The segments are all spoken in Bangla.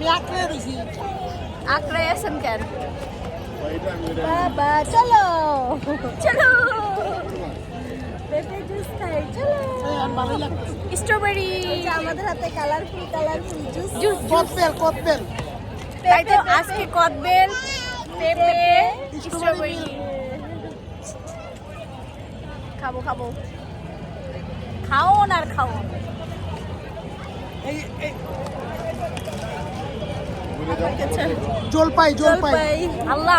আমি আঁকড়ে রয়েছি। আঁকড়ে আছেন কেন? বাবা চলো চলো পেঁপে জুস খাই চলো। ভালোই লাগছে। স্ট্রবেরি আমাদের হাতে কালারফুল জুস। জুস কদবেল তাই তো আজকে কদবেল পেঁপে স্ট্রবেরি খাবো খাবো খাও আর খাও। এই জলপাই আল্লাহ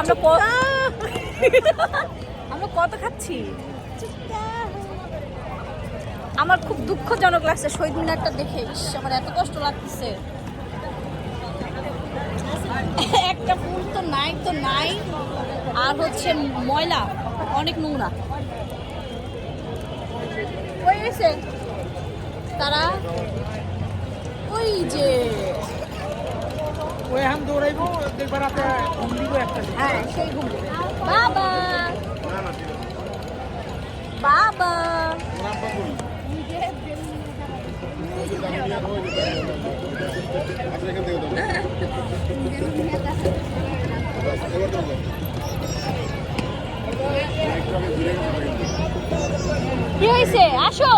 আমরা কত খাচ্ছি। আমার খুব দুঃখজনক লাগছে শহীদ মিনারটা দেখে। ইস, আমার এত কষ্ট লাগতেছে। একটা ফুল তো নাই আর হচ্ছে ময়লা, অনেক নোংরা। ওই এসে তারা ওই যে ওই এখন দৌড়াইবো দেখবার আপনি ঘুম দিব একটা। হ্যাঁ সেই ঘুম বাবা বাবা কি হয়েছে? আসো